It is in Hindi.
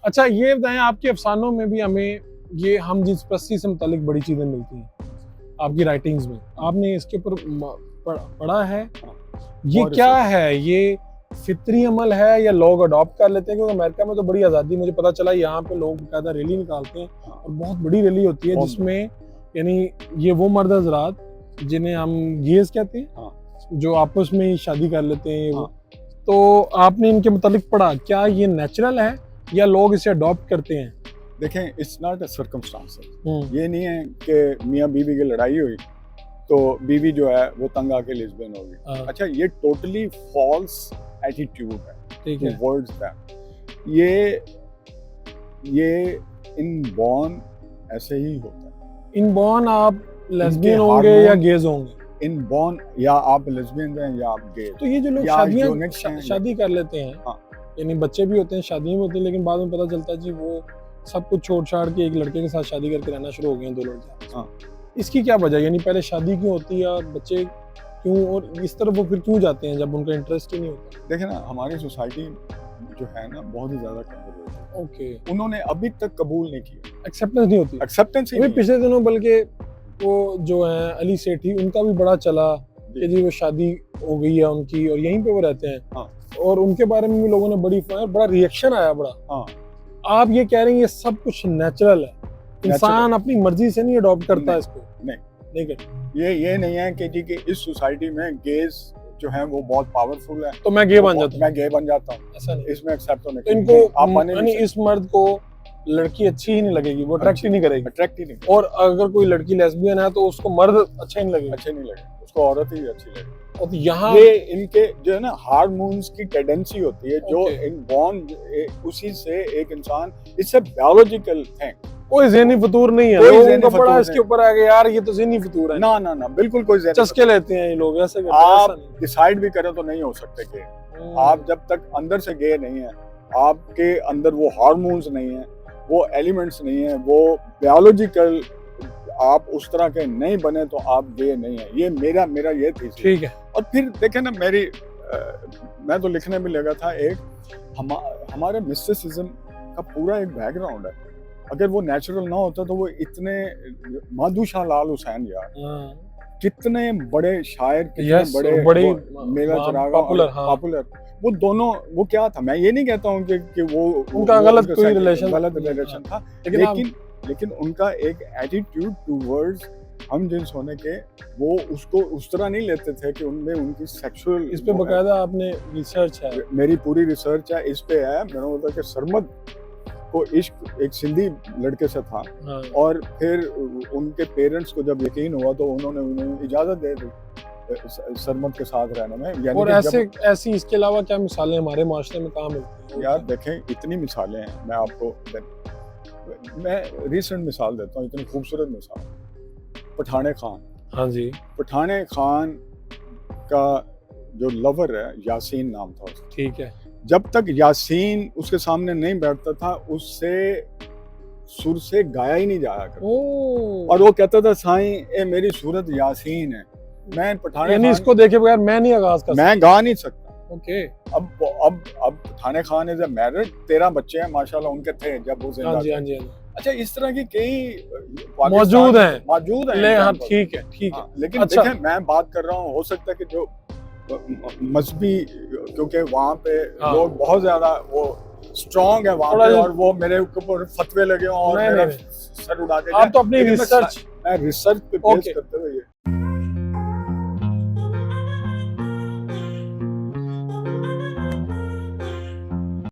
अच्छा ये बताएं, आपके अफसानों में भी हमें ये हम जिस प्रस्ती से मुतालिक बड़ी चीजें मिलती हैं आपकी राइटिंग्स में, आपने इसके ऊपर पढ़ा है? ये क्या है? ये फितरी अमल है या लोग अडॉप्ट कर लेते हैं? क्योंकि अमेरिका में तो बड़ी आज़ादी, मुझे पता चला यहाँ पे लोग बाकायदा रैली निकालते हैं और बहुत बड़ी रैली होती है जिसमें यानी ये वो मर्द हजरात जिन्हें हम गेज कहते हैं जो आपस में ही शादी कर लेते हैं वो। तो आपने इनके मुतालिक पढ़ा, क्या ये नेचुरल है या लोग इसे अडॉप्ट करते हैं? देखें, इट्स नॉट अ सर्कमस्टांसेस। ये नहीं है कि मियाँ बीवी की लड़ाई हुई तो बीवी जो है वो तंग आके लेस्बियन होगी। अच्छा, ये टोटली फॉल्स एटीट्यूड है, ठीक है, वर्ड्स दैट ये इनबॉर्न ऐसे ही होता है। इनबॉर्न आप लेस्बियन होंगे या गेज होंगे? इनबॉर्न या आप लेस्बियन हैं या आप गेज। तो ये जो लोग शादी कर लेते हैं, यानी बच्चे भी होते हैं, शादी में होते हैं, लेकिन बाद में पता चलता है जी वो सब कुछ छोड़ छाड़ के एक लड़के के साथ शादी करके रहना शुरू हो गए हैं दो लड़के। इसकी क्या वजह, यानी पहले शादी क्यों होती है और बच्चे क्यों, और इस तरफ वो फिर क्यों जाते हैं जब उनका इंटरेस्ट ही नहीं होता? देखें ना, हमारी सोसाइटी जो है ना बहुत ही ज्यादा कंजर्वेटिव है। उन्होंने अभी तक कबूल नहीं किया, एक्सेप्टेंस नहीं होती। एक्सेप्टेंस ही नहीं। पिछले दिनों बल्कि वो जो है अली सेठी, उनका भी बड़ा चला कि जी वो शादी हो गई है उनकी और यहीं पे वो रहते हैं। और उनके बारे में भी लोगों ने बड़ा रिएक्शन आया बड़ा। आप ये कह रहे हैं ये सब कुछ नेचुरल है, इंसान अपनी मर्जी से नहीं अडॉप्ट करता है इसको? नहीं करता। ये नहीं है कि जी कि इस सोसाइटी में गेज जो है वो बहुत पावरफुल है तो मैं गे बन जाता हूँ, मैं गे बन जाता हूँ, ऐसा नहीं। इसमें एक्सेप्ट होने तो इनको इस मर्द को लड़की अच्छी ही नहीं लगेगी, वो अट्रैक्ट ही नहीं करेगी। और अगर कोई लड़की लेस्बियन है तो उसको मर्द अच्छा ही नहीं लगेगा, उसको औरत ही अच्छी लगेगी। और यहाँ ये इनके जो है ना हार्मोन्स की टेंडेंसी होती है जो इनबॉर्न, उसी से एक इंसान, इट्स अ बायोलॉजिकल थिंग। कोई ज़हनी फतूर नहीं है, लोगों को बड़ा इसके ऊपर आ गया यार ये तो ज़हनी फतूर है। ना ना ना, बिल्कुल कोई चस्के लेते हैं ये लोग, ऐसे करते हैं। आप डिसाइड भी करें तो नहीं हो सकते गे। आप जब तक अंदर से गे नहीं है, आपके अंदर वो हार्मोन्स नहीं है, वो एलिमेंट्स नहीं है, वो बायोलॉजिकल आप उस तरह के नहीं बने तो आप गे नहीं है। ये मेरा ये थी। ठीक है। और फिर देखे ना, मैं तो लिखने में लगा था एक हमारे मिस्टिसिज्म का पूरा एक बैकग्राउंड है। अगर वो नेचुरल ना होता तो वो इतने माधुशाह लाल हुसैन यार, कितने बड़े शायर, कितने बड़े मेरा चरागा पॉपुलर, वो दोनों, वो क्या था, मैं ये नहीं कहता हूँ कि वो उनका गलत रिलेशन था, लेकिन उनका एक एटीट्यूड टूवर्ड्स हम जिन्स होने के, वो उसको उस तरह नहीं लेते थे कि उनमें उनकी सेक्सुअल। इस पे बकायदा आपने रिसर्च है? मेरी पूरी रिसर्च है इस पे है। मैंने बोला कि सरमद को इश्क एक सिंधी लड़के से था, और फिर उनके पेरेंट्स को जब यकीन हुआ तो उन्होंने इजाजत दे दी सरमद के साथ रहने में। और ऐसी इसके अलावा क्या मिसालें हमारे माशरे में कहाँ मिलती हैं? यार देखें, इतनी मिसालें हैं। मैं रिसेंट मिसाल देता हूँ, इतनी खूबसूरत मिसाल, पठाने खान। हाँ जी। पठाने खान का जो लवर है यासीन नाम था उसका, ठीक है। जब तक यासीन उसके सामने नहीं बैठता था उससे सुर से गाया ही नहीं जाया करता। और वो कहता था साईं ए मेरी सूरत यासीन है, मैं पठाने यानी इसको देखे बगैर मैं नहीं आगाज कर सकता, मैं गा नहीं सकता। ओके। अब पठाने खान इज मैरिड, 13 बच्चे हैं माशाल्लाह उनके थे जब वो जिंदा थे। हाँ जी। अच्छा, इस तरह की कई मौजूद हैं। हाँ, ठीक है। लेकिन अच्छा, देखें, मैं बात कर रहा हूँ, हो सकता है कि जो मजहबी, क्योंकि वहाँ पे लोग बहुत ज्यादा वो स्ट्रॉन्ग है वहाँ पे, और वो मेरे ऊपर फतवे लगे और मेरा सर उड़ा के। आप तो अपनी रिसर्च पे बेस करते हुए